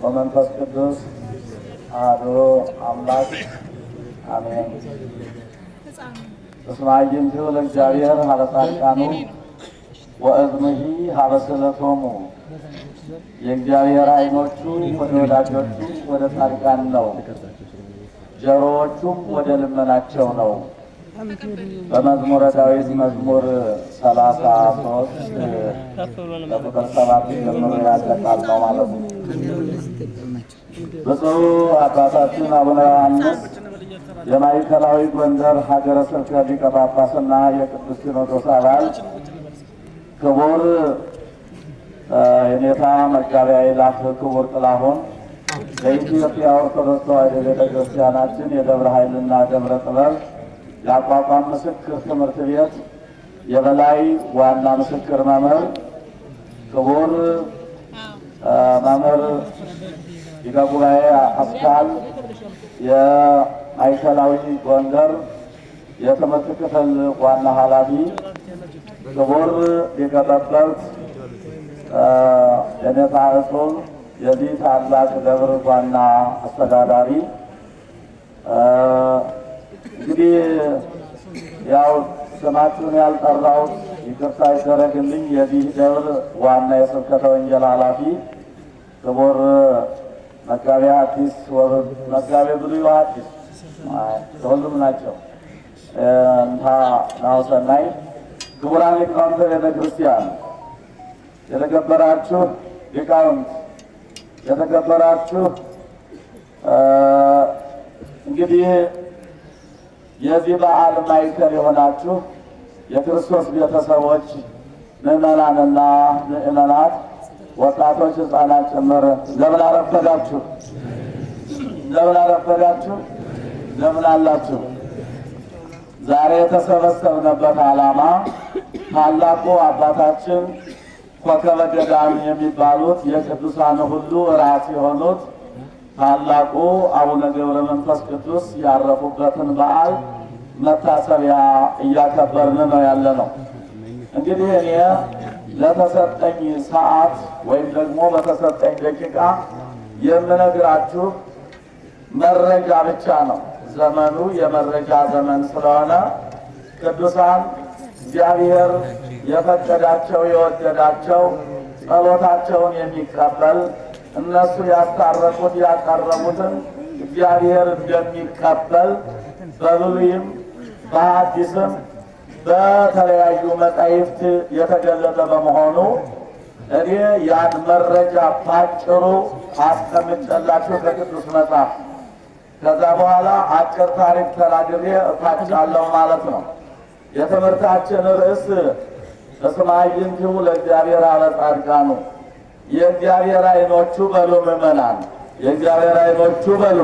ወመንፈስ ቅዱስ አሐዱ አምላክ አሜን። በስመ አብ ለእግዚአብሔር ሀበ ጻድቃኑ ወእዝኑሂ ሀበ ስእለቶሙ። የእግዚአብሔር ዓይኖቹ ወደ ወዳጆቹ ወደ ጻድቃን ነው፣ ጆሮዎቹም ወደ ልመናቸው ነው። በመዝሙረ ዳዊት መዝሙር 33 ከቁጥር 7 ጀምሮ ያለ ቃል ነው ማለት ነው። ብፁዕ አባታችን አቡነ ዮሐንስ የማዕከላዊ ጎንደር ሀገረ ስብከት ሊቀ ጳጳስና የቅዱስ ሲኖዶስ አባል፣ ክቡር የኔታ መጋቤ አእላፍ ክቡር ጥላሁን በኢትዮጵያ ኦርቶዶክስ ተዋሕዶ ቤተክርስቲያናችን የደብረ ኃይልና ደብረ ጥበብ የአቋቋም ምስክር ትምህርት ቤት የበላይ ዋና ምስክር መምህር፣ ክቡር መምህር ሊቀ ጉባኤ አስካል የማዕከላዊ ጎንደር የትምህርት ክፍል ዋና ኃላፊ፣ ክቡር ሊቀ ጠበብት የኔታ እጹብ የዚህ ታላቅ ደብር ዋና አስተዳዳሪ፣ እንግዲህ ያው ስማችሁን ያልጠራሁት ይቅርታ ይደረግልኝ። የዚህ ደብር ዋና የስብከተ ወንጌል ኃላፊ ክቡር መጋቤ ሐዲስ መጋቤ ብሉይ ሐዲስ ሁሉም ናቸው እንታ ናውሰናይ፣ ክቡራን ሊቃውንተ ቤተ ክርስቲያን፣ የተከበራችሁ ሊቃውንት፣ የተከበራችሁ እንግዲህ የዚህ በዓል ማዕከል የሆናችሁ የክርስቶስ ቤተሰቦች ምዕመናንና ምዕመናት፣ ወጣቶች፣ ሕፃናት ጭምር እንደምን አረፈዳችሁ? እንደምን አረፈዳችሁ? እንደምን አላችሁ? ዛሬ የተሰበሰብንበት ዓላማ ታላቁ አባታችን ኮከበ ገዳም የሚባሉት የቅዱሳን ሁሉ ራስ የሆኑት ታላቁ አቡነ ገብረ መንፈስ ቅዱስ ያረፉበትን በዓል መታሰቢያ እያከበርን ነው ያለ ነው። እንግዲህ እኔ ለተሰጠኝ ሰዓት ወይም ደግሞ በተሰጠኝ ደቂቃ የምነግራችሁ መረጃ ብቻ ነው። ዘመኑ የመረጃ ዘመን ስለሆነ ቅዱሳን እግዚአብሔር የፈቀዳቸው የወደዳቸው ጸሎታቸውን የሚቀበል እነሱ ያስታረቁት ያቀረቡትን እግዚአብሔር እንደሚቀበል በብሉይም በሐዲስም በተለያዩ መጻሕፍት የተገለጠ በመሆኑ እኔ ያን መረጃ ባጭሩ አስቀምጬላችሁ ከቅዱስ መጽሐፍ ከዛ በኋላ አጭር ታሪክ ተናግሬ እታጫለሁ ማለት ነው። የትምህርታችን ርዕስ በስመ አብ ለእግዚአብሔር ሀበ ጻድቃኑ፣ የእግዚአብሔር ዓይኖቹ በሉ ምዕመናን፣ የእግዚአብሔር ዓይኖቹ በሉ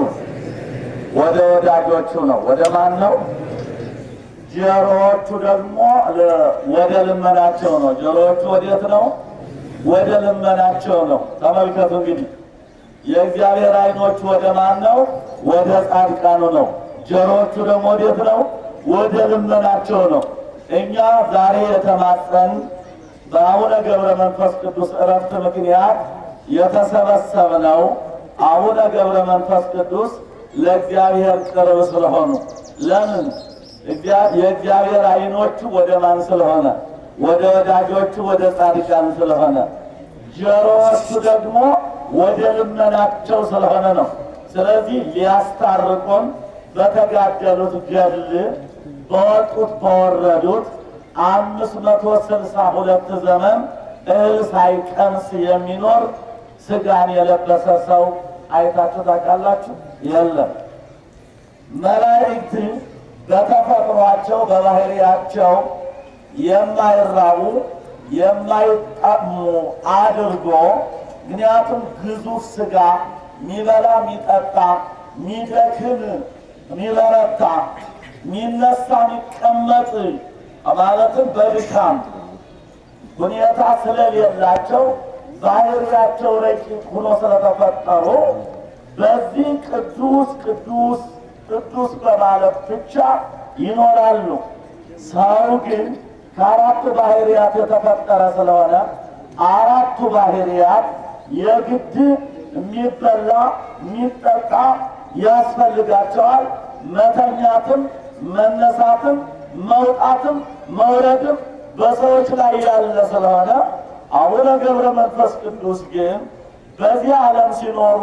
ወደ ወዳጆቹ ነው። ወደ ማን ነው? ጆሮዎቹ ደግሞ ወደ ልመናቸው ነው። ጆሮዎቹ ወዴት ነው? ወደ ልመናቸው ነው። ተመልከቱ እንግዲህ የእግዚአብሔር ዓይኖቹ ወደ ማን ነው? ወደ ጻድቃኑ ነው። ጆሮዎቹ ደግሞ ወዴት ነው? ወደ ልመናቸው ነው። እኛ ዛሬ የተማጸን በአቡነ ገብረ መንፈስ ቅዱስ ዕረፍት ምክንያት የተሰበሰብነው አቡነ ገብረ መንፈስ ቅዱስ ለእግዚአብሔር ቅርብ ስለሆኑ፣ ለምን? የእግዚአብሔር ዓይኖቹ ወደ ማን ስለሆነ? ወደ ወዳጆቹ ወደ ጻድቃን ስለሆነ፣ ጆሮዎቹ ደግሞ ወደ ልመናቸው ስለሆነ ነው። ስለዚህ ሊያስታርቁን በተጋደሉት ገድል በወጡት በወረዱት 562 ዘመን እህል ሳይቀምስ የሚኖር ስጋን የለበሰ ሰው አይታችሁ ታውቃላችሁ? የለም። መላእክት በተፈጥሯቸው በባህሪያቸው የማይራቡ የማይጠሙ አድርጎ፣ ምክንያቱም ግዙፍ ስጋ ሚበላ ሚጠጣ ሚደክም ሚበረታ ሚነሳ ሚቀመጥ ማለትም በድካም ሁኔታ ስለሌላቸው ባህሪያቸው ረቂቅ ሆኖ ስለተፈጠሩ በዚህ ቅዱስ ቅዱስ ቅዱስ በማለት ብቻ ይኖራሉ። ሰው ግን ከአራቱ ባህሪያት የተፈጠረ ስለሆነ አራቱ ባህሪያት የግድ የሚበላ የሚጠጣ ያስፈልጋቸዋል። መተኛትም መነሳትም መውጣትም መውረድም በሰዎች ላይ ያለ ስለሆነ አቡነ ገብረ መንፈስ ቅዱስ ግን በዚህ ዓለም ሲኖሩ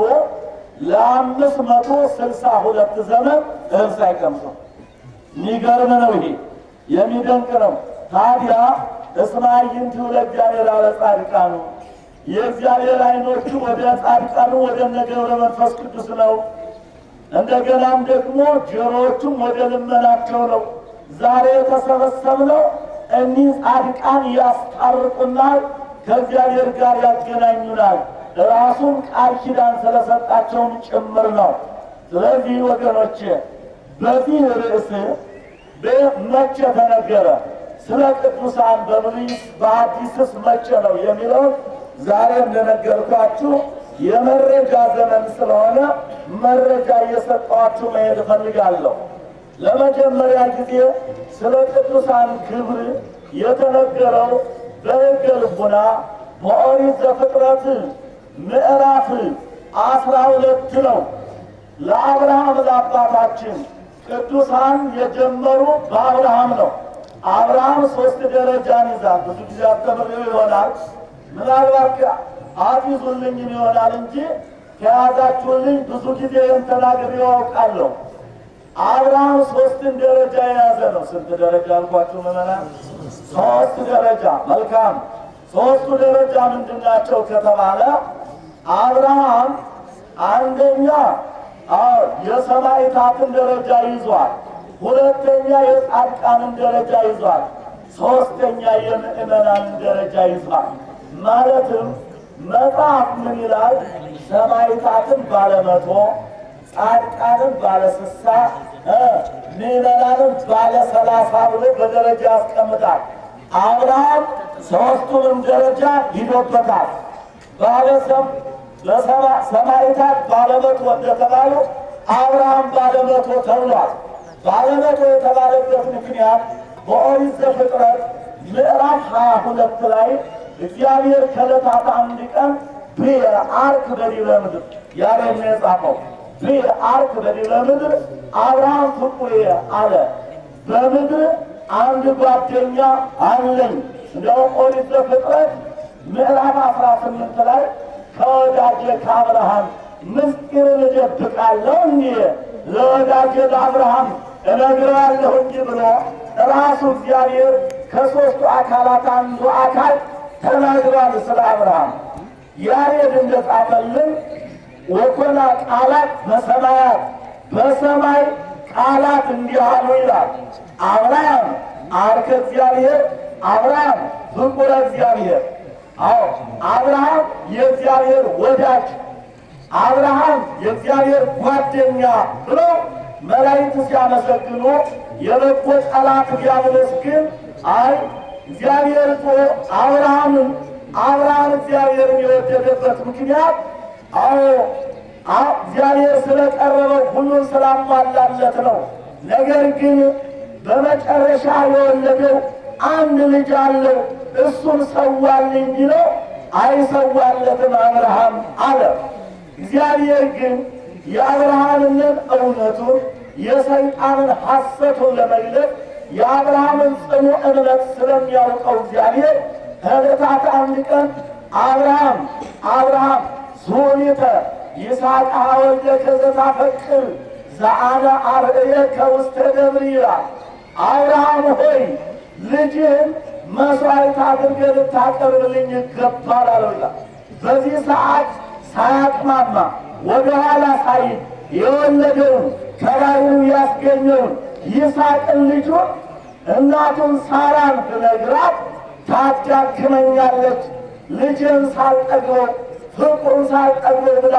ለ562 ዘመን እህል ሳይቀምሱ። የሚገርም ነው። ይሄ የሚደንቅ ነው። ታዲያ እስመ አዕይንቱ ለእግዚአብሔር አለ ጻድቃኑ፣ የእግዚአብሔር ዓይኖቹ ወደ ጻድቃኑ ወደ እነ ገብረ መንፈስ ቅዱስ ነው። እንደገናም ደግሞ ጆሮዎቹም ወደ ልመናቸው ነው። ዛሬ የተሰበሰብነው እኒህ ጻድቃን ያስታርቁናል፣ ከእግዚአብሔር ጋር ያገናኙናል። ራሱን ቃል ኪዳን ስለሰጣቸውን ጭምር ነው። ስለዚህ ወገኖች በዚህ ርዕስ መቼ ተነገረ? ስለ ቅዱሳን በብሉይስ በሐዲስስ መቼ ነው የሚለውን ዛሬ እንደነገርኳችሁ የመረጃ ዘመን ስለሆነ መረጃ እየሰጠኋችሁ መሄድ እፈልጋለሁ። ለመጀመሪያ ጊዜ ስለ ቅዱሳን ክብር የተነገረው በሕገ ልቡና በኦሪት ዘፍጥረት ምዕራፍ 12 ነው። ለአብርሃም ለአባታችን ቅዱሳን የጀመሩ በአብርሃም ነው። አብርሃም 3 ደረጃን ይዛል። ብዙ ጊዜ አስተምሬው ይሆናል፣ ምናልባት አትይዙልኝም ይሆናል እንጂ ከያዛችሁልኝ ብዙ ጊዜ ተናግሬው አውቃለሁ። አብርሃም 3 ደረጃ የያዘ ነው። ስንት ደረጃ አልኳችሁ ምዕመናን? 3 ደረጃ። መልካም። 3ቱ ደረጃ ምንድናቸው ከተባለ አብርሃም አንደኛ የሰማዕታትን ደረጃ ይዟል። ሁለተኛ የጻድቃንን ደረጃ ይዟል። ሶስተኛ የምእመናንን ደረጃ ይዟል። ማለትም መጽሐፍ ምን ይላል? ሰማዕታትን ባለ 100፣ ጻድቃንን ባለ 60፣ ምእመናንን ባለ 30 ብሎ በደረጃ ያስቀምጣል። አብርሃም 3ቱንም ደረጃ ይዶበታል። ሰማዕታት ባለ 100 እንደተባሉ አብርሃም ባለ 100 ተብሏል። ባለ 100 የተባለበት ምክንያት በኦሪት ዘፍጥረት ምዕራፍ 22 ላይ እግዚአብሔር ከዕለታት አንድ ቀን ብየ አርክ በዲበ ምድር ያሬድ ነው የጻፈው። ብየ አርክ በዲበ ምድር አብርሃም ፍቁሬ አለ። በምድር አንድ ጓደኛ አለኝ። እንደውም ኦሪት ዘፍጥረት ምዕራፍ 18 ላይ ከወዳጄ ከአብርሃም ምስጢርን እደብቃለሁ እንዲህ ለወዳጄ ለአብርሃም እነግረዋለሁ እንጂ ብሎ ራሱ እግዚአብሔር ከሦስቱ አካላት አንዱ አካል ተናግሯል ስለ አብርሃም። ያሬድ እንደጻፈልን ወኮና ቃላት በሰማያት በሰማይ ቃላት እንዲህ አሉ ይላል። አብርሃም አርከ እግዚአብሔር፣ አብርሃም ፍቁረ እግዚአብሔር። አዎ አብርሃም የእግዚአብሔር ወዳጅ፣ አብርሃም የእግዚአብሔር ጓደኛ ብሎ መላእክት ሲያመሰግኑ የበጎ ጠላት ዲያብሎስ ግን አይ እግዚአብሔር እኮ አብርሃም እግዚአብሔርን የወደደበት ምክንያት እግዚአብሔር ስለቀረበው ሁሉን ስላሟላለት ነው። ነገር ግን በመጨረሻ የወለደው አንድ ልጅ አለው፣ እሱን ሰዋልኝ ቢለው አይሰዋለትም አብርሃም አለ። እግዚአብሔር ግን የአብርሃምን እውነቱን የሰይጣንን ሐሰቱን ለመግለጥ የአብርሃምን ጽኑ እምነት ስለሚያውቀው እግዚአብሔር ከዕለታት አንድ ቀን አብርሃም ዞኔተ ይስሐቅ ወልደከ ዘታፈቅር ዘአነ አርእየከ ውስተ ደብር ይላል። አብርሃም ሆይ ልጅህን መሥዋዕት አድርገህ ልታቀርብልኝ ይገባል አለው ይላል። በዚህ ሰዓት ሳያቅማማ ወደ ኋላ ሳይል የወለደውን ከባሕሩ ያስገኘውን ይስሐቅን ልጁን እናቱን ሳራን ብነግራት ታዳክመኛለች፣ ልጅን ሳልጠግበው ፍቅሩን ሳልጠግበው ብላ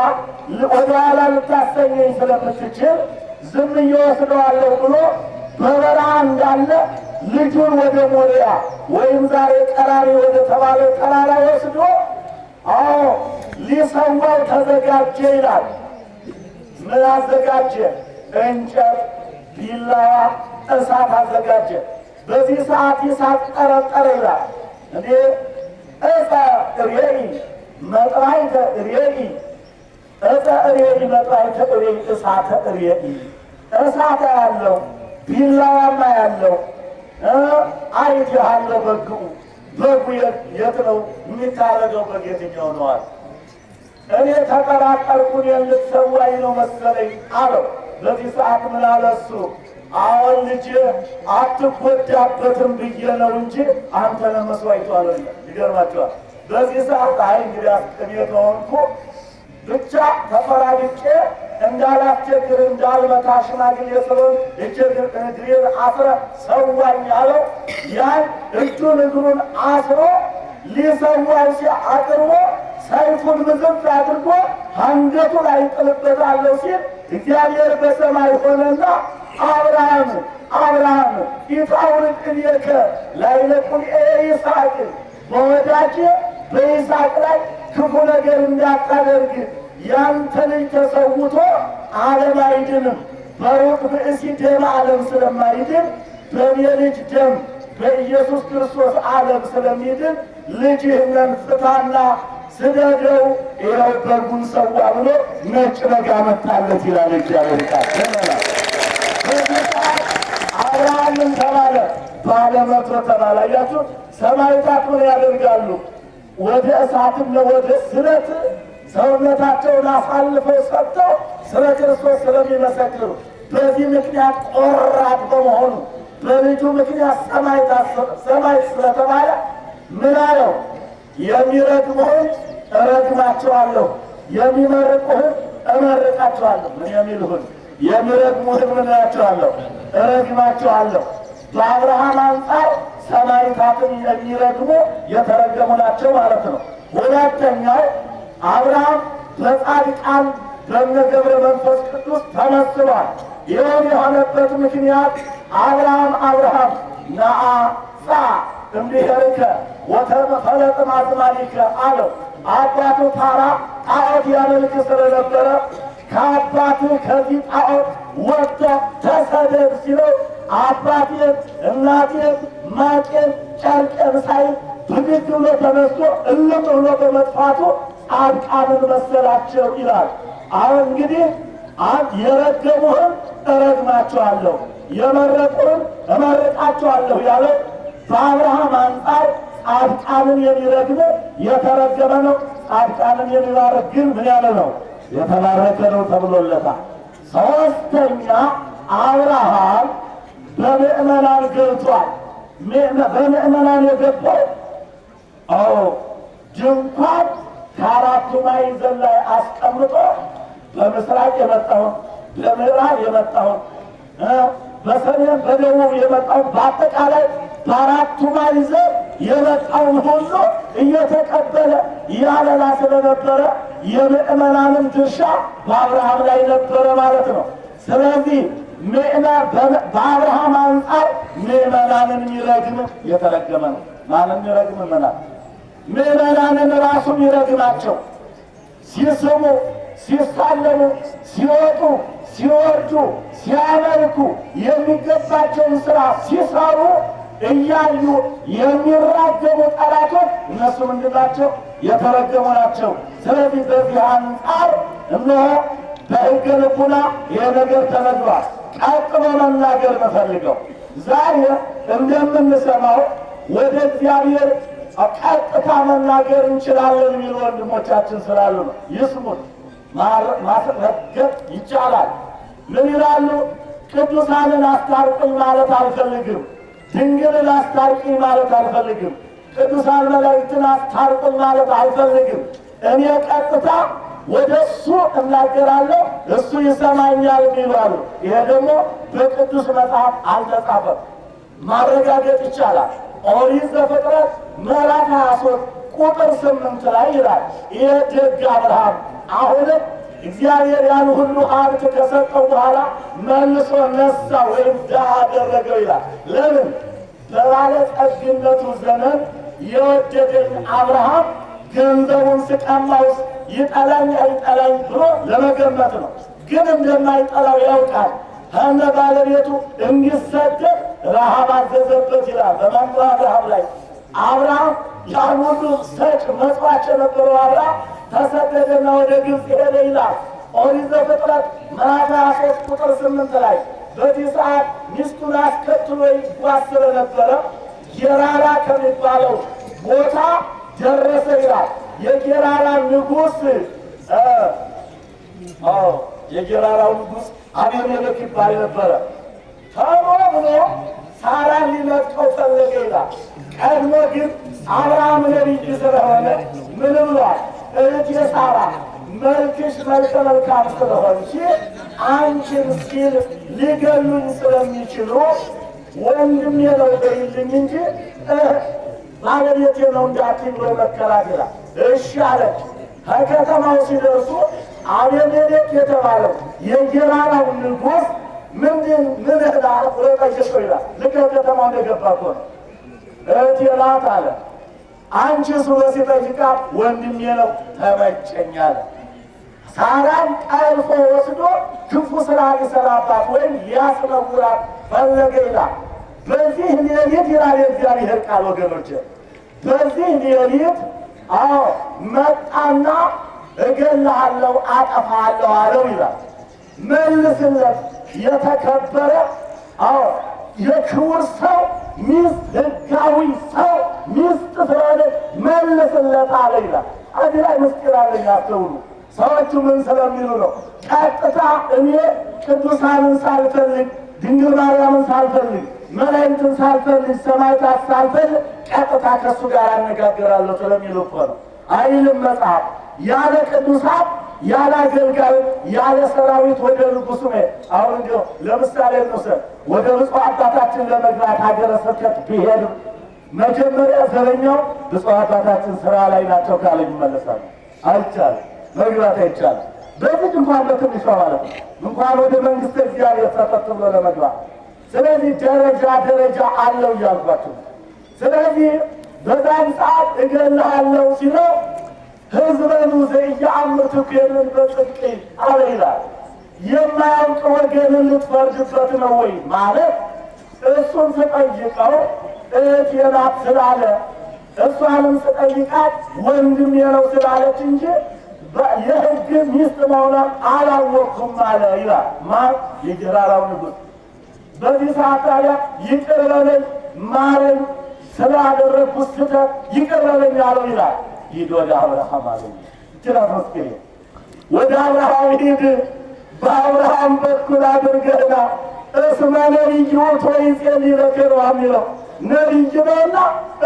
ወደ ኋላ ልታሰኘኝ ስለምትችል ዝም እየወስደዋለሁ ብሎ በበረሃ እንዳለ ልጁን ወደ ሞሪያ ወይም ዛሬ ቀራሪ ወደ ተባለው ተራራ ወስዶ ሊሰዋው ተዘጋጀ ይላል። ምን አዘጋጀ? እንጨት፣ ቢላዋ፣ እሳት አዘጋጀ። በዚህ ሰዓት ይስሐቅ ጠረጠረ ይላል። እኔ እፀ ርእይ መጥራይተ ርኤይ እፀ ርኤይ መጥራይተ ርኤይ እሳተ ርኤይ እሳት ያለው ቢላዋማ ያለው አይት ያለው በግኡ በጉ የት ነው የሚታረደው? በየትኛው ነዋል? እኔ ተጠራጠርኩን የልትሰዋኝ ነው መሰለኝ አለው። በዚህ ሰዓት ምን አለ እሱ? አዎን ልጄ አትጎዳበትም ብዬ ነው እንጂ አንተ ለመስዋዕቱ አለ። ይገርማቸዋል። በዚህ ሰዓት አይ እንግዲህ እኔ ከሆንኩ ብቻ ተፈራግጬ እንዳላስቸግር እንዳልመታ ሽማግሌ ስለሆን እግሬን አስረ ሰዋኝ አለው። ያን እጁን እግሩን አስሮ ሊሰዋው አቅርቦ ሰይፉን ምዝብ አድርጎ አንገቱ ላይ ጥልበታለሁ ሲል እግዚአብሔር በሰማይ ሆነና አብርሃም አብርሃም ይታውርቅ እኔከ ላዕለ ቁልኤ ይስሐቅ በወዳጄ በይስሐቅ ላይ ክፉ ነገር እንዳታደርግ ያንተ ልጅ ተሰውቶ ዓለም አይድንም። በሩቅ ብእሲ ደም ዓለም ስለማይድን በእኔ ልጅ ደም በኢየሱስ ክርስቶስ ዓለም ስለሚድን ልጅህን ፍታና ስደደው ይኸው በጉን ሰዋ ብሎ ነጭ በግ አመጣለት ይላል እግዚአብሔር ቃል። አብርሃምን ተባለ ባለመቶ ተባለ። አያችሁ ሰማዕታት ምን ያደርጋሉ? ወደ እሳትም ወደ ስለት ሰውነታቸውን አሳልፈው ሰጥተው ስለ ክርስቶስ ስለሚመሰክሩ በዚህ ምክንያት ቆራጥ በመሆኑ በልጁ ምክንያት ሰማዕት ስለተባለ ምን አለው? የሚረግሙህን እረግማቸዋለሁ፣ የሚመርቁህን እመርቃቸዋለሁ። ምን የሚልሁን? የሚረግሙህን ምን እላቸዋለሁ? እረግማቸዋለሁ። በአብርሃም አንጻር ሰማዕታትን የሚረግሙ የተረገሙ ናቸው ማለት ነው። ሁለተኛው አብርሃም በጻድቃን በእነ ገብረ መንፈስ ቅዱስ ተመስሏል። ይህም የሆነበት ምክንያት አብርሃም ነአ ጻ እምድኅርከ ወተፈለጥ ማዝማሪከ አለው። አባቱ ታራ ጣዖት ያመልክ ስለነበረ ከአባትህ ከዚህ ጣዖት ወጥተህ ተሰደድ ሲለው አባቴን እናቴን ማቄን ጨርቄን ሳይል ብድግ ብሎ ተነስቶ እልም ብሎ በመጥፋቱ ጻድቃንን መሰላቸው ይላል። አሁን እንግዲህ የረገሙህን እረግማቸዋለሁ፣ የመረቁህን እመርቃቸዋለሁ ያለው በአብርሃም አንጻር ጻድቃንን የሚረግም የተረገመ ነው። ጻድቃንን የሚባርክ ግን ምን ያለ ነው? የተባረከ ነው ተብሎለታል። ሦስተኛ አብርሃም በምእመናን ገብቷል። በምእመናን የገባው ድንኳን ከአራቱ ማዕዘን ላይ አስቀምጦ በምስራቅ የመጣውን በምዕራብ የመጣውን በሰሜን በደቡብ የመጣውን በአጠቃላይ በአራቱ ማዕዘን የመጣውን ሁሉ እየተቀበለ ያለላ ስለነበረ የምእመናንም ድርሻ በአብርሃም ላይ ነበረ ማለት ነው። ስለዚህ በአብርሃም አንጻር ምእመናንን የሚረግም የተረገመ ነው። ማንን የሚረግም? ምእመናንን ራሱ የሚረግማቸው ሲስሙ፣ ሲሳለሙ፣ ሲወጡ፣ ሲወርዱ፣ ሲያመልኩ የሚገባቸውን ስራ ሲሰሩ እያዩ የሚራገሙ ጠላቶች እነሱ ምንድን ናቸው? የተረገሙ ናቸው። ስለዚህ በዚህ አንጻር እነሆ በሕገ ልቡና ይህ ነገር ተነግሯል። ቀጥሎ መናገር መፈልገው ዛሬ እንደምንሰማው ወደ እግዚአብሔር ቀጥታ መናገር እንችላለን የሚሉ ወንድሞቻችን ስላሉ ነው። ይስሙት። ማስረገጥ ይቻላል። ምን ይላሉ? ቅዱሳንን አስታርቁኝ ማለት አልፈልግም። ድንግልን አስታርቁኝ ማለት አልፈልግም። ቅዱሳን መላእክትን አስታርቁኝ ማለት አልፈልግም። እኔ ቀጥታ ወደ እሱ እናገራለሁ፣ እሱ ይሰማኛል የሚባሉ ይሄ ደግሞ በቅዱስ መጽሐፍ አልተጻፈም። ማረጋገጥ ይቻላል። ኦሪት ዘፍጥረት ምዕራፍ 23 ቁጥር 8 ላይ ይላል ይሄ ደግ አብርሃም አሁንም እግዚአብሔር ያን ሁሉ ሀብት ከሰጠው በኋላ መልሶ ነሳ ወይም ድሃ አደረገው ይላል። ለምን? በባለጠግነቱ ዘመን የወደደኝ አብርሃም ገንዘቡን ስቀማው ይጠላኝ አይጠላኝ ብሎ ለመገመት ነው። ግን እንደማይጠላው ያውቃል። ከነ ባለቤቱ እንዲሰደድ ረሃብ አዘዘበት ይላል። በማንበብ አብርሃም ላይ አብርሃም ያን ሁሉ ሰጭ መስዋዕት የነበረው አብርሃም ተሰደደና ወደ ግብፅ ሄደ ይላል ኦሪት ዘፍጥረት ምዕራፍ 23 ቁጥር 8 ላይ። በዚህ ሰዓት ሚስቱን አስከትሎ ይጓዝ ስለነበረ ጌራራ ከሚባለው ቦታ ደረሰ ይላል። የጌራራ ንጉሥ የጌራራው ንጉሥ አቤሜሌክ ይባል ነበረ። ተሞብሎ ሳራን ሊነጥቀው ፈለገ ይላል። ቀድሞ ግን አብርሃም ነቢይ ስለሆነ ምን ብሏል? እህቴ ሳራ መልክሽ መልከ መልካም ስለሆንሽ አንቺን ሲል ሊገሉኝ ስለሚችሉ ወንድሜ ነው በይልኝ እንጂ ባለቤቴ ነው እንዳትዪ ብሎ መከራከራ። እሺ አለች። ከከተማው ሲደርሱ አቤሜሌክ የተባለው የጌራራው ንጉሥ ምን እህዳ ብሎ ጠየቀው ይላል። ልክ ከተማው እንደገባ እኮ ነው። እህቴ ናት አለ። አንቺስ ብሎ ሲጠይቃት ወንድሜ ነው ተመቸኝ አለ። ሳራን ጠልፎ ወስዶ ክፉ ስራ ሊሰራባት ወይም ሊያስነውራት ፈለገ ይላል። በዚህ ሌሊት ይላል የእግዚአብሔር ቃል ወገኖች፣ በዚህ ሌሊት መጣና እገልሃለሁ አጠፋለሁ አለው ይላል። መልስለት የተከበረ የክቡር ሰው ሚስት ሕጋዊ ሰው ሚስት ስለሆነ መልስለት አለ ይላል። እዚህ ላይ ምስጢር አለኝ አስተውሉ። ሰዎቹ ምን ስለሚሉ ነው? ቀጥታ እኔ ቅዱሳንን ሳልፈልግ ድንግል ማርያምን ሳልፈልግ መላእክትን ሳልፈልግ ሰማዕታት ሳልፈልግ ቀጥታ ከእሱ ጋር አነጋገራለሁ ስለሚሉ እኮ ነው። አይልም መጽሐፍ። ያለ ቅዱሳን ያለ አገልጋይ ያለ ሰራዊት ወደ ንጉሡ ነው። አሁን እንዲሁ ለምሳሌ እንውሰድ። ወደ ብፁዕ አባታችን ለመግባት ሀገረ ስብከት ቢሄድ መጀመሪያ ዘበኛው ብፁዕ አባታችን ስራ ላይ ናቸው ካለ ይመለሳሉ። አይቻልም፣ መግባት አይቻልም። በፊት እንኳን በትንሿ ማለት ነው እንኳን ወደ መንግስተ እግዚአብሔር ሰፈት ብሎ ለመግባት። ስለዚህ ደረጃ ደረጃ አለው እያልኳቸው። ስለዚህ በዛን ሰዓት እገልሃለሁ ሲለው ህዝበኑ ዘኢየአምር ትኩየንን በጽድቅ አለ ይላል። የማያውቅ ወገንን ልትፈርድበት ነው ወይ ማለት? እሱን ስጠይቀው እህቴ ናት ስላለ እሷንም ስጠይቃት ወንድሜ ነው ስላለች እንጂ የህግ ሚስት መሆኗን አላወቅኩም አለ ይላል። ማን? የጌራራው ንጉሥ። በዚህ ሰዓት ታዲያ ይቅር በለኝ ማረኝ፣ ስላደረግኩት ስህተት ይቅር በለኝ አለው ይላል። ሂድ ወደ አብርሃም አለኝ ይችላል መስክሬ ወደ አብርሃም ሂድ፣ በአብርሃም በኩል አድርገህና እስመ ነቢዩ ወይጼልይ ለከ ነው የሚለው ነቢይ ነውና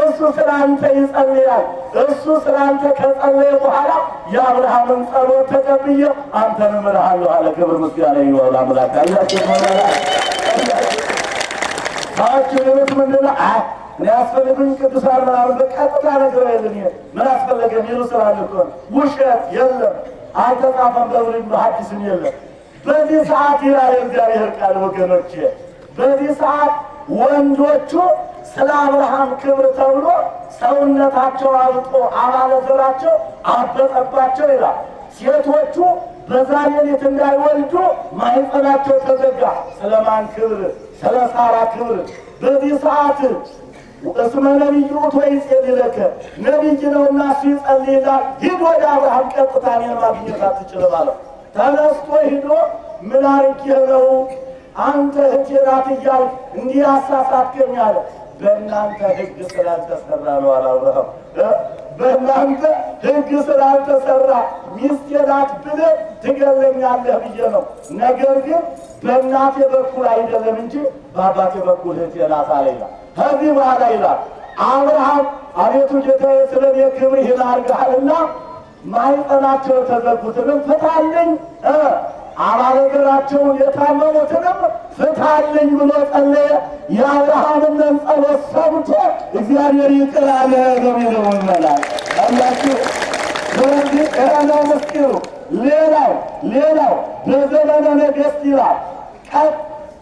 እሱ ስላንተ ይጸልያል። እሱ ስላንተ ከጸለየ በኋላ የአብርሃምን ጸሎት ተቀብዬ አንተን እምርሃለሁ አለ። ክብር ምስጋና ይሁን አምላክ አላችሁ ማለት ታችሁት ምንድን ነው? እኔ አስፈልጉኝ ቅዱሳን ምናምን በቀጥታ ነገር የለም። ምን አስፈለገ የሚሉ ስላለ እኮ ውሸት የለም፣ አልተጻፈም፣ በብሉይም በሐዲስም የለም። በዚህ ሰዓት ይላል እግዚአብሔር ቃል ወገኖቼ፣ በዚህ ሰዓት ወንዶቹ ስለ አብርሃም ክብር ተብሎ ሰውነታቸው አብጦ አባለ ዘራቸው አበጠባቸው ይላል። ሴቶቹ በዛ ሌሊት እንዳይወልዱ ማህፀናቸው ተዘጋ። ስለማን ክብር? ስለ ሳራ ክብር። በዚህ ሰዓት እስመ ነቢዩ ወይጼልይ ለከ ነቢይ ነውና እሱ ይጸልይልሃል። ሂድ ወደ አብርሃም ቀጥታ እኔን ማግኘት አትችልም አለው። ተነስቶ ሂዶ ምን አድርጌህ ነው አንተ እህቴ ናት እያልክ እንዲህ አሳሳትከኝ አለ። በእናንተ ሕግ ስላልተሰራ ነው አለ አብርሃም። በእናንተ ሕግ ስላልተሰራ ሚስቴ ናት ብለህ ትገለኛለህ ብዬ ነው። ነገር ግን በእናቴ በኩል አይደለም እንጂ በአባቴ በኩል እህቴ ናት አለ ይላል። ከዚህ በኋላ ይላል አብርሃም አቤቱ ጌታዬ ስለ እኔ ክብር ይህን አድርገሃልና ማኅፀናቸው የተዘጉትንም ፍታልኝ፣ አባለ ዘራቸውን የታመሙትንም ፍታልኝ ብሎ ጸለየ። የአብርሃምን ጸሎት ሰምቶ እግዚአብሔር ይቅር አለ ነው የሚለው ይመላል አላችሁ። ስለዚህ ነው ምስጢሩ። ሌላው በዘመነ ነገሥት ይላል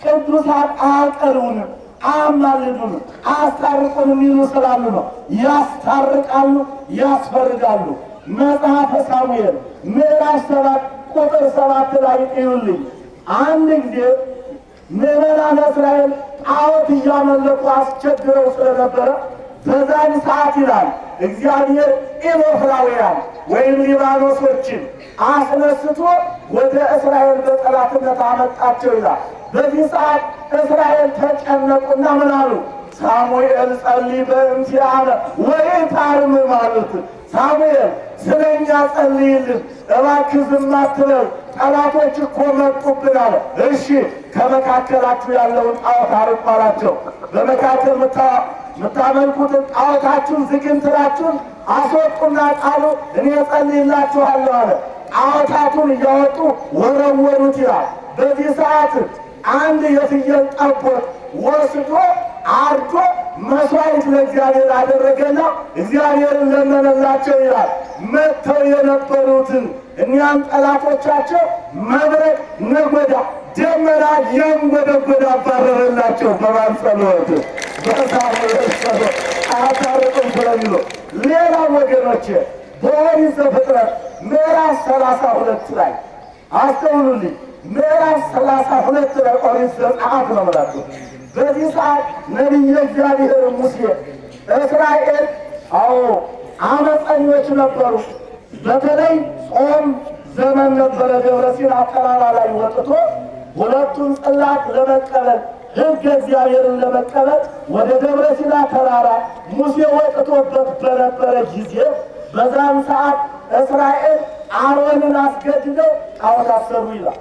ቅዱሳን አያቀርቡንም፣ አያማልዱን፣ አያስታርቁን የሚሉ ስላሉ ነው። ያስታርቃሉ፣ ያስፈርዳሉ። መጽሐፈ ሳሙኤል ምዕራፍ 7 ቁጥር 7 ላይ እዩልኝ። አንድ ጊዜ ምዕመናነ እስራኤል ጣዖት እያመለኩ አስቸግረው ስለነበረ በዛን ሰዓት ይላል እግዚአብሔር ኢሎፍላውያን ወይም ሊባኖሶችን አስነስቶ ወደ እስራኤል በጠላትነት አመጣቸው ይላል። በዚህ ሰዓት እስራኤል ተጨነቁና ምን አሉ? ሳሙኤል ጸልይ በእንቲአነ ወኢታርም ማለት ሳሙኤል ስለኛ ጸልይልን እባክህ ዝም አትበል፣ ጠላቶች እኮ መጡብን አለ። እሺ ከመካከላችሁ ያለውን ጣዖት አርቁ አላቸው። በመካከል የምታመልኩትን ጣዖታችሁን ዝግንትራችሁን አስወጡና ጣሉ፣ እኔ ጸልይላችኋለሁ አለ። ጣዖታቱን እያወጡ ወረወሩት ይላል። በዚህ ሰዓት አንድ የፍየል ጠቦት ወስዶ አርዶ መስዋዕት ለእግዚአብሔር አደረገና እግዚአብሔርን ለመነላቸው ይላል። መጥተው የነበሩትን እኒያን ጠላቶቻቸው መብረቅ ነጎዳ ደመና የንጎደጎዳ አባረረላቸው። በማን ጸሎት? በሳሙኤል ጸሎት። አታርቁም ስለሚሉ ሌላ ወገኖች በኦሪት ዘፍጥረት ምዕራፍ 32 ላይ አስተውሉልኝ። ምዕራፍ 32 ላይ ኦሪት ዘጸአት ነው የምላችሁ። በዚህ ሰዓት ነቢየ እግዚአብሔር ሙሴ እስራኤል አመፀኞች ነበሩ። በተለይ ጾም ዘመን ነበረ። ደብረ ሲና ተራራ ላይ ወጥቶ ሁለቱን ጽላት ለመቀበል ሕገ እግዚአብሔርን ለመቀበል ወደ ደብረ ሲና ተራራ ሙሴ ወጥቶበት በነበረ ጊዜ በዛን ሰዓት እስራኤል አሮንን አስገድደው ጣዖት አሰሩ ይላል።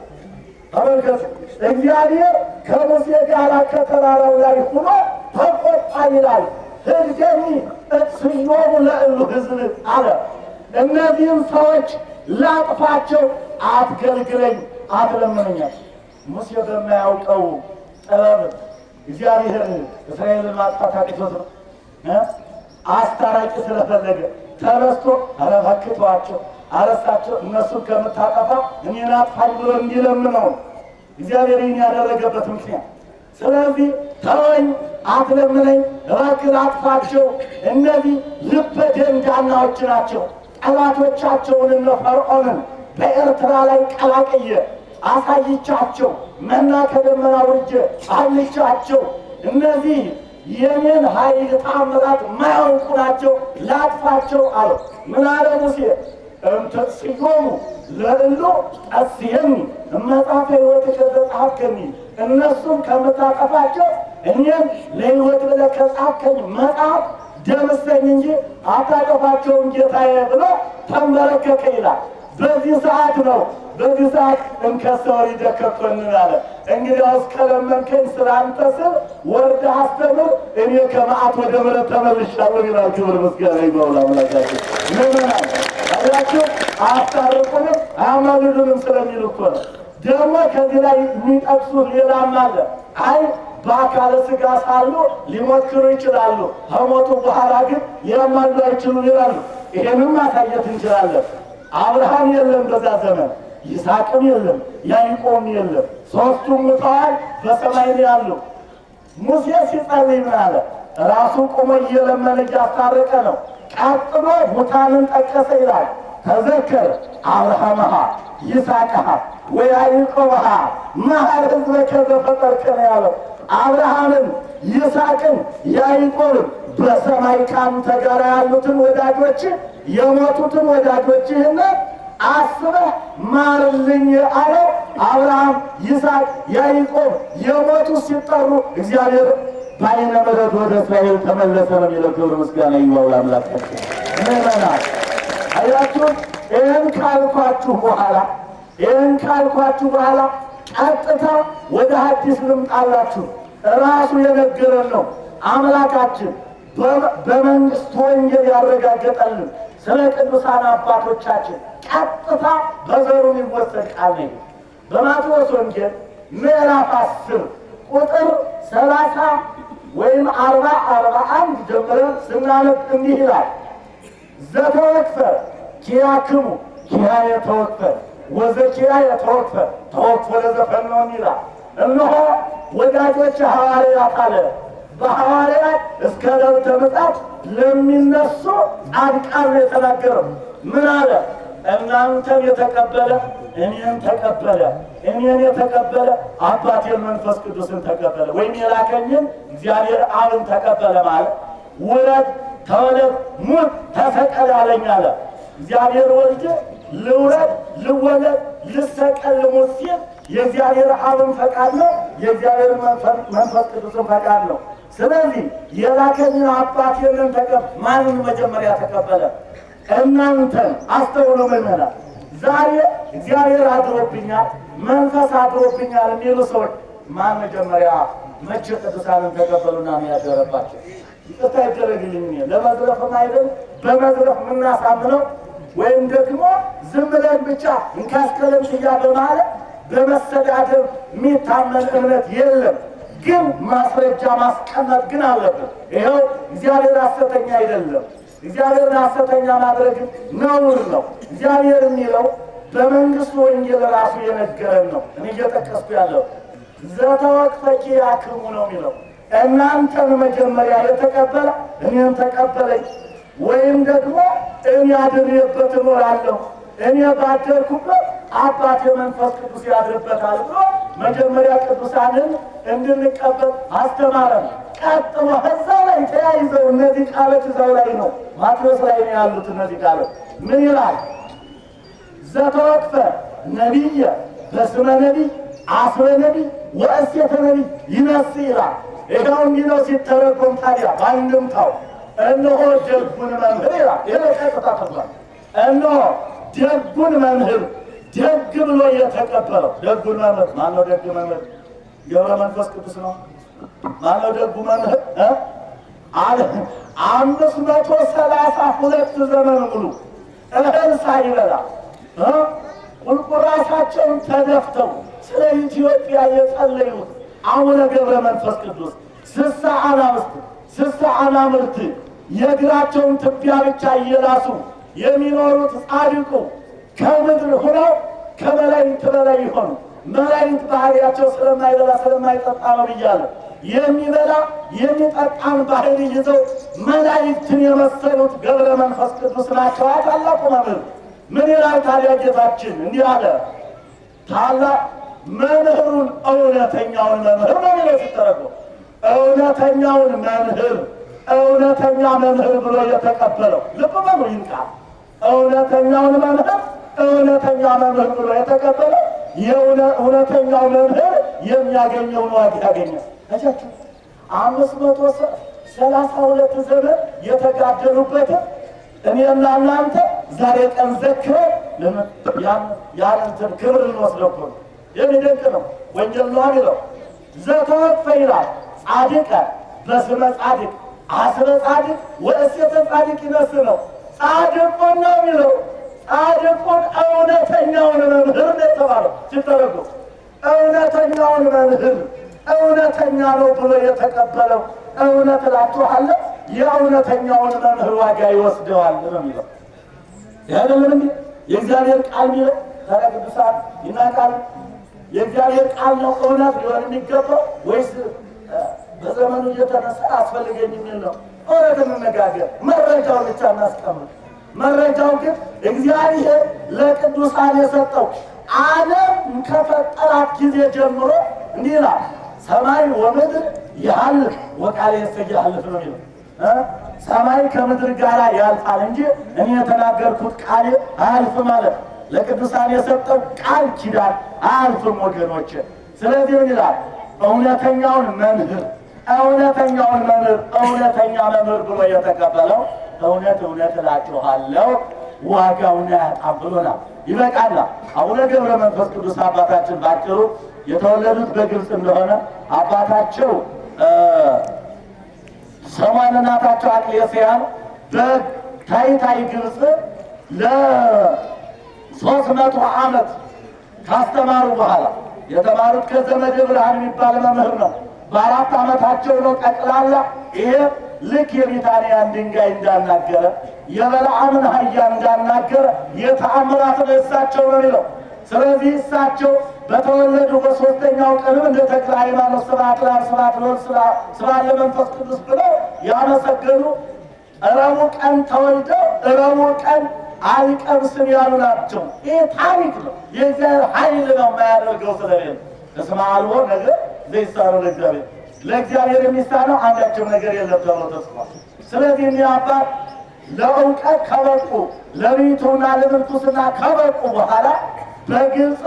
ተመልከቱ። እግዚአብሔር ከሙሴ ጋር ከተራራው ላይ ሆኖ ተቆጣ ይላል። ህድገኒ እጽዮሙ ለእሉ ሕዝብ አለ። እነዚህም ሰዎች ላጥፋቸው፣ አትገልግለኝ፣ አትለምነኛል። ሙሴ በማያውቀው ጥበብ እግዚአብሔር እስራኤልን ማጥፋት አቅቶት ነው። አስታራቂ ስለፈለገ ተነስቶ አረፋክተዋቸው አረሳቸው እነሱን ከምታጠፋ እኔን አጥፋኝ ብሎ እንዲለምነው እግዚአብሔር ይህን ያደረገበት ምክንያት። ስለዚህ ተወኝ፣ አትለምነኝ፣ እባክህ አጥፋቸው። እነዚህ ልበ ደንዳናዎች ናቸው። ጠላቶቻቸውን እነ ፈርዖንን በኤርትራ ላይ ቀላቅዬ አሳይቻቸው፣ መና ከደመና ውርጄ አልቻቸው። እነዚህ የኔን ኃይል ታምራት ማያውቁ ናቸው፣ ላጥፋቸው አለ። ምን አለ ሙሴ? እምትጽዮሙ ለእሉ ቀስየኒ እመጽሐፈ ሕይወት ከዘጸሐፍከኒ፣ እነሱም ከምታጠፋቸው እኔም ለሕይወት ብለህ ከጻፍከኝ መጽሐፍ ደምሰኝ እንጂ አታጠፋቸውም ጌታዬ ብሎ ተንበረከከ ይላል። በዚህ ሰዓት ነው በዚህ ሰዓት እንከሰው ይደከፈን አለ። እንግዲያውስ ከለመንከኝ ስላንተ ስል ወርደህ አስተምር፣ እኔ ከመዓት ወደ ምሕረት ተመልሻለሁ ይላል። ክብር ምስጋና ይግባው ለአምላካችን። ምእመናን አላችሁ አታርቁንም አያማልዱንም ስለሚል እኮ ነው። ደግሞ ከዚህ ላይ የሚጠቅሱት ሌላም አለ። አይ በአካለ ሥጋ ሳሉ ሊሞክሩ ይችላሉ፣ ከሞቱ በኋላ ግን ሊያማሉ አይችሉም ይላሉ። ይሄንም ማሳየት እንችላለን። አብርሃም የለም በዛ ዘመን፣ ይስሐቅም የለም፣ ያዕቆብም የለም። ሦስቱም ሙተዋል፣ በሰማይ ነው ያሉ። ሙሴ ሲጸልይ ምን አለ? ራሱ ቆሞ እየለመነ እያስታረቀ ነው። ቀጥሎ ሙታንን ጠቀሰ ይላል። ተዘከር አብርሃምሃ ይስሐቅሃ ወያዕቆብሃ መሐር ሕዝበከ ዘፈጠርከ ነው ያለው። አብርሃምን፣ ይስሐቅን፣ ያዕቆብን በሰማይ ካንተ ጋር ያሉትን ወዳጆች የሞቱትን ወዳጆችህን አስበህ ማርልኝ አለው። አብርሃም፣ ይስሐቅ፣ ያዕቆብ የሞቱ ሲጠሩ እግዚአብሔር በዓይነ ምሕረት ወደ እስራኤል ተመለሰ ነው የሚለው። ክብር ምስጋና ይግባው ለአምላካችን። ምእመናን አያችሁ፣ ይህን ካልኳችሁ በኋላ ቀጥታ ወደ ሐዲስ ልምጣላችሁ። ራሱ የነገረን ነው አምላካችን በመንግሥት ወንጌል ያረጋገጠልን ስለ ቅዱሳን አባቶቻችን ቀጥታ በዘሩ የሚወሰድ ቃል ነው። በማቴዎስ ወንጌል ምዕራፍ 10 ቁጥር 30 ወይም 41 ጀምረን ስናነብ እንዲህ ይላል። ዘተወክፈ ኪያክሙ ኪያየ ተወክፈ ወዘኪያየ ተወክፈ ተወክፎ ለዘፈነውን ይላል። እነሆ ወዳጆች ሐዋርያት አለ። በሐዋርያት እስከ ዕለተ ምጽአት ለሚነሱ ጻድቃን ነው የተናገረው። ምን አለ? እናንተን የተቀበለ እኔን ተቀበለ፣ እኔን የተቀበለ አባቴን መንፈስ ቅዱስን ተቀበለ፣ ወይም የላከኝን እግዚአብሔር አብን ተቀበለ ማለት ውረድ ተወለድ ሙት ተሰቀል አለኝ አለ። እግዚአብሔር ወልድ ልውረድ ልወለድ ልሰቀል ልሙት ሲል የእግዚአብሔር አብን ፈቃድ ነው፣ የእግዚአብሔር መንፈስ ቅዱስን ፈቃድ ነው። ስለዚህ የላከኝን አባቴንን ማንን መጀመሪያ ተቀበለ? እናንተን። አስተውሉ ምዕመናን። ዛሬ እግዚአብሔር አድሮብኛል፣ መንፈስ አድሮብኛል የሚሉ ሰዎች ማን መጀመሪያ መቼ ቅዱሳንን ተቀበሉና ነው ያደረባቸው? ይቅርታ ይደረግልኝ። ለመዝረፍም አይደል በመዝረፍ የምናሳምነው ወይም ደግሞ ዝም ብለን ብቻ እንካስከለምትያ በማለት በመሰዳደር የሚታመን እምነት የለም። ግን ማስረጃ ማስቀመጥ ግን አለብን። ይኸው እግዚአብሔር ሐሰተኛ አይደለም። እግዚአብሔርን ሐሰተኛ ማድረግ ነውር ነው። እግዚአብሔር የሚለው በመንግስቱ ወንጌል ራሱ የነገረን ነው። እኔ እየጠቀስኩ ያለው ዘተወቅፈኪ ያክሙ ነው የሚለው። እናንተን መጀመሪያ የተቀበለ እኔን ተቀበለኝ፣ ወይም ደግሞ እኔ አድሬበት እኖራለሁ፣ እኔ ባደርኩበት አባቴ መንፈስ ቅዱስ ያድርበታል ብሎ መጀመሪያ ቅዱሳንን እንድንቀበል አስተማረን። ቀጥሎ እዛው ላይ ተያይዘው እነዚህ ቃሎች እዛው ላይ ነው፣ ማቴዎስ ላይ ነው ያሉት። እነዚህ ቃሎች ምን ይላል? ዘተወቅፈ ነቢየ በስመ ነቢይ አስበ ነቢይ ወእሴተ ነቢይ ይነስእ ይላል። ይኸው እንዲህ ነው ሲተረጎም ታዲያ በአንድምታው እነሆ ደጉን መምህር ይላል። ይህ ቀጥታ ተርጓሚ እነሆ ደጉን መምህር ደግ ብሎ የተቀበለው ደጉን መምህር ማነው? ደግ መምህር ገብረ መንፈስ ቅዱስ ነው። ማነው ደጉ መምህር? 532 ዘመን ሙሉ እህል ሳይበላ ቁልቁራሳቸውን ተደፍተው ስለ ኢትዮጵያ የጸለዩት አቡነ ገብረ መንፈስ ቅዱስ 60 አናብርት የእግራቸውን ትቢያ ብቻ እየላሱ የሚኖሩት ጻድቁ ከምድር ሆነው ከመላእክት በላይ ይሆኑ። መላእክት ባህሪያቸው ስለማይበላ ስለማይጠጣ ነው ብያለሁ። የሚበላ የሚጠጣን ባህሪ ይዘው መላእክትን የመሰሉት ገብረ መንፈስ ቅዱስ ናቸው። ታላቁ መምህር ምን ይላል ታዲያ ጌታችን? እንዲህ አለ። ታላቅ መምህሩን እውነተኛውን መምህር ነው ብሎ ሲተረጎም እውነተኛውን መምህር እውነተኛ መምህር ብሎ የተቀበለው ልብ በሉ ይንቃል። እውነተኛውን መምህር እውነተኛ መምህር ብሎ የተቀበለው የእውነተኛው መምህር የሚያገኘውን ዋጋ ያገኛል። አቻችሁ 532 ዘመን የተጋደሉበትን እኔና እናንተ ዛሬ ቀን ዘክረን ያንንትን ክብር እንወስደው ነው። የሚደንቅ ነው። ወንጌል ነው የሚለው ዘተወቅፈ ይላል። ጻድቀ በስመ ጻድቅ አስበ ጻድቅ ወእሴተ ጻድቅ ይነስእ ነው። ጻድቁን ነው የሚለው። ጻድቁን እውነተኛውን መምህር ነው የተባለው ሲተረጎም እውነተኛውን መምህር እውነተኛ ነው ብሎ የተቀበለው እውነት እላችኋለሁ የእውነተኛውን መምህር ዋጋ ይወስደዋል ነው የሚለው። ያደለም እንዴ የእግዚአብሔር ቃል የሚለው ታዲያ ቅዱሳን ይናቃል። የእግዚአብሔር ቃል ነው እውነት ሊሆን የሚገባው ወይስ በዘመኑ እየተነሳ አስፈልገኝ የሚል ነው? እውነት እንነጋገር፣ መረጃውን ብቻ እናስቀምጥ። መረጃው ግን እግዚአብሔር ለቅዱሳን የሰጠው ዓለም ከፈጠራት ጊዜ ጀምሮ እንዲህ ይላል፣ ሰማይ ወምድር ያልፍ ወቃሌ ያልፍ ነው የሚለው። ሰማይ ከምድር ጋር ያልፋል እንጂ እኔ የተናገርኩት ቃል አያልፍ ማለት ለቅዱሳን የሰጠው ቃል ኪዳን አያልፍም ወገኖች። ስለዚህ ምን ይላል? እውነተኛውን መምህር እውነተኛ መምህር ብሎ የተቀበለው እውነት እላችኋለሁ ዋጋውን አያጣም ብሎናል። ይበቃላ። አቡነ ገብረ መንፈስ ቅዱስ አባታችን ባጭሩ የተወለዱት በግብፅ እንደሆነ አባታቸው ሰማዕተ እናታቸው አቅሌስያን በታይታይ ግብፅ ለ300 ዓመት ካስተማሩ በኋላ የተማሩት ከዘመደ ብርሃን የሚባል መምህር ነው። በ4 ዓመታቸው ነው ጠቅላላ ይሄ ልክ የቢታንያን ድንጋይ እንዳናገረ የበለዓምን አህያ እንዳናገረ የተአምራት እሳቸው ነው የሚለው። ስለዚህ እሳቸው በተወለዱ በ3ኛው ቀንም እንደ ተክለ ሃይማኖት ስብሐት ለአብ ስብሐት ለወልድ ስብሐት ለመንፈስ ቅዱስ ብለው ያመሰገኑ ረቡዕ ቀን ተወልደው ረቡዕ ቀን አልቀምስም ያሉ ናቸው። ይህ ታሪክ ነው። የእግዚአብሔር ኃይል ነው የማያደርገው ስለሌለ እስመ አልቦ ነገር ዘይሳነው ለእግዚአብሔር የሚሳነው አንዳቸው ነገር የለም ተብሎ ተጽፏል። ስለዚህ እኒህ አባት ለእውቀት ከበቁ ለቤቱና ለምንኩስና ከበቁ በኋላ በግብፅ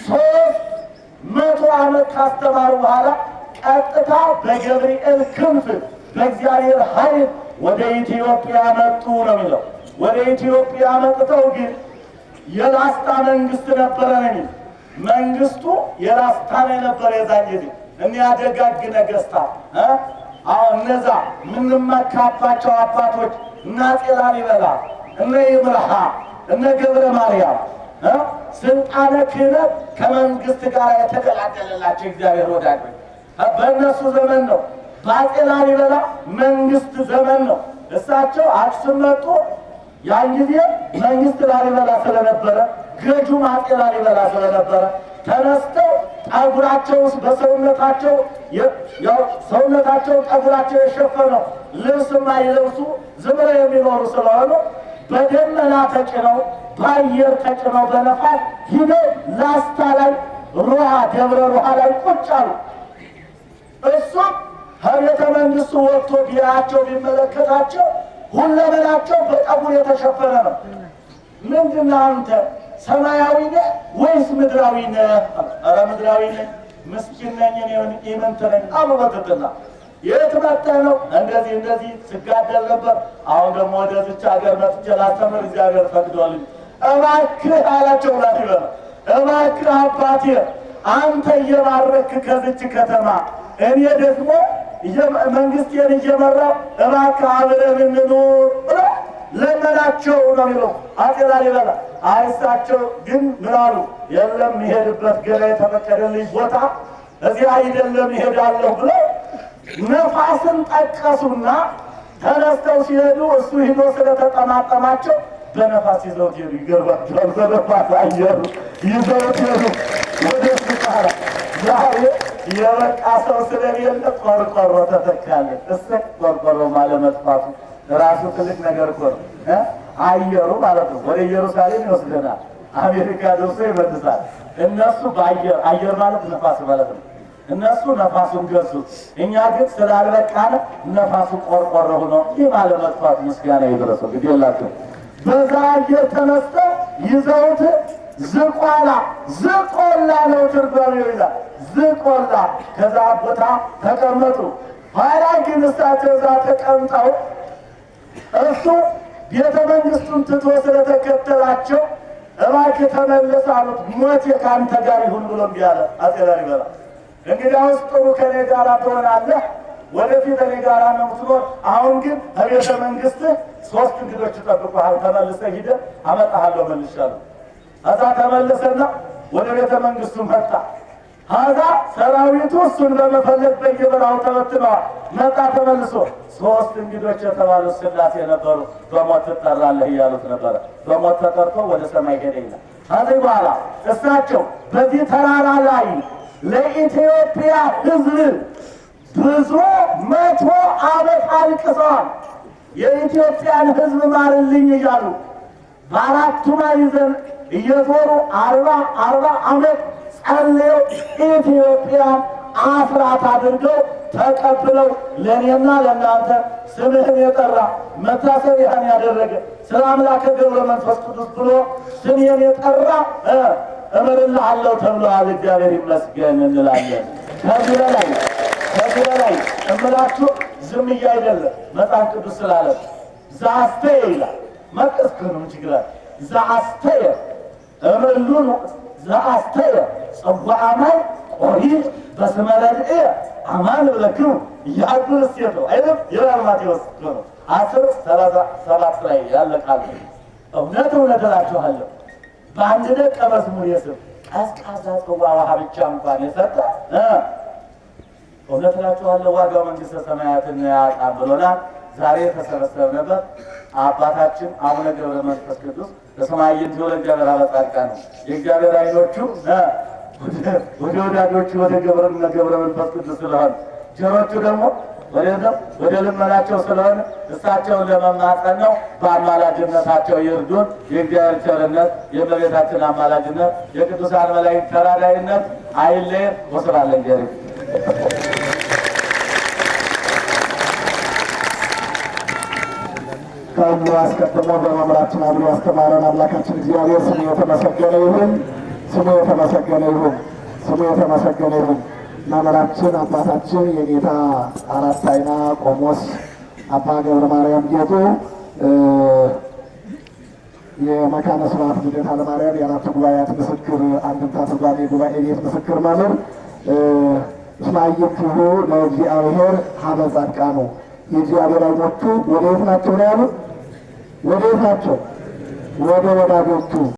300 ዓመት ካስተማሩ በኋላ ቀጥታ በገብርኤል ክንፍ በእግዚአብሔር ኃይል ወደ ኢትዮጵያ መጡ ነው የሚለው። ወደ ኢትዮጵያ መጥተው ግን የላስታ መንግስት ነበረ ነው። መንግስቱ የላስታ ነው የነበረ የዛን ጊዜ። እኒያ ደጋግ ነገስታት አሁን እነዛ ምንመካባቸው አባቶች እነ አፄ ላሊበላ፣ እነ ይምርሃ፣ እነ ገብረ ማርያም ስልጣነ ክህነት ከመንግስት ጋር የተደላደለላቸው እግዚአብሔር ወዳጆች በእነሱ ዘመን ነው። በአፄ ላሊበላ መንግስት ዘመን ነው። እሳቸው አክሱም መጡ። ያን ጊዜ መንግስት ላሊበላ ስለነበረ ገዡም አፄ ላሊበላ ስለነበረ ተነስተው ጠጉራቸው በሰውነታቸው ሰውነታቸው ጠጉራቸው የሸፈነው ልብስ የማይለብሱ ዝም ብለው የሚኖሩ ስለሆኑ በደመና ተጭነው በአየር ተጭነው በነፋስ ሂደው ላስታ ላይ ሮሃ ደብረ ሮሃ ላይ ቁጭ አሉ። እሱም ከቤተ መንግስቱ ወጥቶ ቢያቸው ቢመለከታቸው ሁለመናቸው በጠጉር የተሸፈነ ነው። ምንድነው አንተ ሰማያዊ ነህ ወይስ ምድራዊ ነህ? ኧረ ምድራዊ ነህ። ምስኪን ነኝ ኢምንት ነኝ አሉ በትትና። የት መጥተህ ነው? እንደዚህ ስጋደል ነበር። አሁን ደግሞ ወደዚች ሀገር መጥቼ ላስተምር እግዚአብሔር ፈቅዶልኝ። እባክህ አላቸው ላሊበላ፣ እባክህ አባቴ አንተ እየባረክ ከዚች ከተማ እኔ ደግሞ መንግስቴን እየመራው እባክህ አብረን እንኑር ለመናቸው ነው የሚለው አፄ ላሊበላ። አይሳቸው ግን ምን አሉ? የለም ይሄድበት ገና የተፈቀደልኝ ቦታ እዚህ አይደለም ይሄዳለሁ ብለው ነፋስን ጠቀሱና ተነስተው ሲሄዱ እሱ ሂዶ ስለተጠማጠማቸው በነፋስ ይዘውት ሄዱ። ይገርባቸዋል። በነፋስ አየሩ ይዘውት ሄዱ ወደ ስቃራ። ዛሬ የበቃ ሰው ስለሌለ ቆርቆሮ ተተካለ። ቆርቆሮ ማለመጥፋቱ ራሱ ትልቅ ነገር እኮ ነው። አየሩ ማለት ነው። ወደ ኢየሩሳሌም ይወስደናል፣ አሜሪካ ደርሶ ይመልሳል። እነሱ አየር ማለት ነፋስ ማለት ነው። እነሱ ነፋሱን ገዙት። እኛ ግን ስላልበቃነ ነፋሱ ቆርቆሮ ሆኖ ይህ ባለመጥፋት ምስጋና ይድረሰው። እንግዲህ የላቸው በዛ አየር ተነስተው ይዘውት ዝቆላ ነው ትርጓሜው ይላል። ዝቆላ ከዛ ቦታ ተቀመጡ። ኋላ ግን እሳቸው እዛ ተቀምጠው እሱ ቤተ መንግስቱን ትቶ ስለተከተላቸው እባክህ ተመለስ አሉት። ሞቴ ከአንተ ጋር ይሁን ብሎ እምቢ አለ አፄ ላሊበላ። እንግዲያውስ ጥሩ ከኔ ጋር ትሆናለህ፣ ወደፊት እኔ ጋር ነው የምትኖር። አሁን ግን ከቤተ መንግስትህ 3 እንግዶች ይጠብቁሃል። ተመልሰህ ሂደህ አመጣሃለሁ መልሻለሁ። ከዛ ተመለሰና ወደ ቤተ መንግስቱ መጣ። ከዛ ሰራዊቱ እሱን በመፈለግ በየበረሃው ተበትነዋል። መጣ ተመልሶ 3 እንግዶች የተባሉት ሥላሴ ነበሩ። በሞት ትጠራለህ እያሉት ነበረ። በሞት ተጠርቶ ወደ ሰማይ ሄደ ይላል። ከዚህ በኋላ እሳቸው በዚህ ተራራ ላይ ለኢትዮጵያ ሕዝብ ብዙ 100 ዓመት አልቅሰዋል። የኢትዮጵያን ሕዝብ ማርልኝ እያሉ በአራቱ ማዕዘን እየዞሩ 40 ዓመት ጸልየው ኢትዮጵያን አስራት አድርገው ተቀብለው ለእኔና ለእናንተ ስምህን የጠራ መታሰቢያን ያደረገ ስለ አምላከ ገብረ መንፈስ ቅዱስ ብሎ ስምህን የጠራ እምርልሃለሁ ተብለዋል። እግዚአብሔር ይመስገን እንላለን። ከዚህ በላይ እምላችሁ ዝም እያ አይደለም መጽሐፍ ቅዱስ ስላለ ዛስተየ ይላል። መቀስከኑም ችግራል ዛስተየ እምሉን ዛስተየ ጽዋዓማይ ቆሪጥ በስመ ረድኤ አማን ብለክሙ እያዱር እስቴት ነው አይደለም ይላል ማቴዎስ ነው 10:37 ላይ ያለ ቃል። እውነት እላችኋለሁ በአንድ ደቀ መዝሙር የስም ቀዝቃዛ ጽዋ ውሃ ብቻ እንኳን የሰጠ እውነት እላችኋለሁ ዋጋው መንግሥተ ሰማያትን ያጣ ብሎናል። ዛሬ የተሰበሰብንበት አባታችን አቡነ ገብረ መንፈስ ቅዱስ በሰማይ የሚኖር እግዚአብሔር አበጻድቃን የእግዚአብሔር ዓይኖቹ ወደ ወዳጆቹ ወደ ገብረ መንፈስ ቅዱስ ስለሆነ ጆሮቹ ደግሞ ወደ ልመናቸው ስለሆነ እሳቸውን ለመማፀን ነው። በአማላጅነታቸው ይርዱን። የእግዚአብሔር ቸርነት፣ የእመቤታችን አማላጅነት፣ የቅዱሳን መላእክት ተራዳኢነት አይለየን። ወስብሐት ለእግዚአብሔር። ከሁሉ አስቀድሞ በመምህራችን አብሮ ያስተማረን አምላካችን እግዚአብሔር ስሙ የተመሰገነ ይሁን። ስሙ የተመሰገነ ይሁን። ስሙ የተመሰገነ ይሁን። መምህራችን አባታችን የጌታ አራት አይና ቆሞስ አባ ገብረ ማርያም ጌጡ የመካነ ስብሐት ልደታ ለማርያም የአራቱ ጉባኤያት ምስክር አንድምታ ትርጓሜ ጉባኤ ቤት ምስክር መምህር እስማኤልክሁ ለእግዚአብሔር ሀበ ጻድቃኑ የእግዚአብሔር ዓይኖቹ ወደ የት ናቸው ነው ያሉት? ወደ የት ናቸው? ወደ ወዳጆቹ